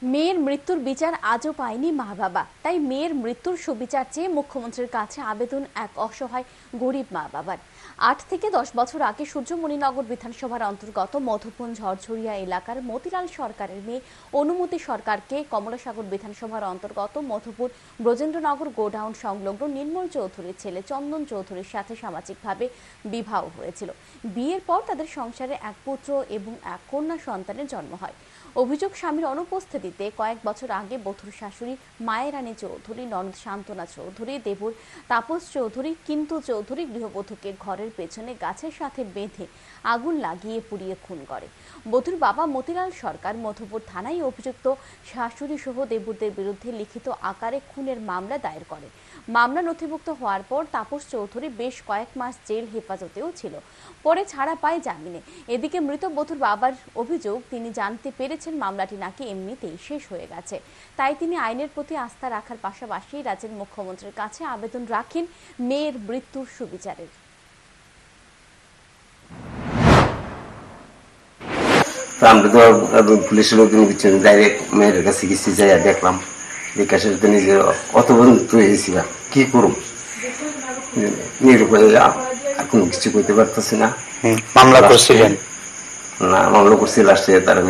মেয়ের মৃত্যুর বিচার আজও পায়নি মা বাবা, তাই মেয়ের মৃত্যুর সুবিচার চেয়ে মুখ্যমন্ত্রীর কাছে আবেদন এক অসহায় গরিব মা বাবার। ৮ থেকে ১০ বছর আগে সূর্যমণিনগর বিধানসভার অন্তর্গত মধুবন ঝড়ঝরিয়া এলাকার মতিলাল সরকারের মেয়ে অনুমতি সরকারকে কমলাসাগর বিধানসভার অন্তর্গত মধুপুর ব্রজেন্দ্রনগর গোডাউন সংলগ্ন নির্মল চৌধুরীর ছেলে চন্দন চৌধুরীর সাথে সামাজিকভাবে বিবাহ হয়েছিল। বিয়ের পর তাদের সংসারে এক পুত্র এবং এক কন্যা সন্তানের জন্ম হয়। অভিযোগ, স্বামীর অনুপস্থিতিতে কয়েক বছর আগে বধূর শাশুড়ি মায়েরানী চৌধুরী, ননদ শান্তনা চৌধুরী, দেবর তাপস চৌধুরী, কিন্তু চৌধুরী গৃহবধূকে ঘরের পেছনে গাছের সাথে বেঁধে আগুন লাগিয়ে পুড়িয়ে খুন করে। বধূর বাবা মতিলাল সরকার মধুপুর থানায় অভিযুক্ত শাশুড়ি সহ দেবরদের বিরুদ্ধে লিখিত আকারে খুনের মামলা দায়ের করে। মামলা নথিভুক্ত হওয়ার পর তাপস চৌধুরী বেশ কয়েক মাস জেল হেফাজতেও ছিল, পরে ছাড়া পায় জামিনে। এদিকে মৃত বধূর বাবার অভিযোগ, তিনি জানতে পেরেছেন মামলাটি নাকি এমনিতেই শেষ হয়ে গেছে, তাই তিনি আইনের প্রতি আস্থা রাখার পাশাপাশি রাজ্যের মুখ্যমন্ত্রীর কাছে আবেদন রাখেন মেয়ের মৃত্যুর সুবিচারের। আমরা তো পুলিশের লোকজন দিচ্ছেন, ডাইরেক্ট মেয়ের কাছে গেছি, যাই দেখলাম বিকাশের তো নিজের অত বন্ধু হয়েছি, কি করুম নিরুপায়, আর কোনো কিছু করতে পারতেছি না। মামলা করছিলেন? না, মামলা করছি লাস্টে তারা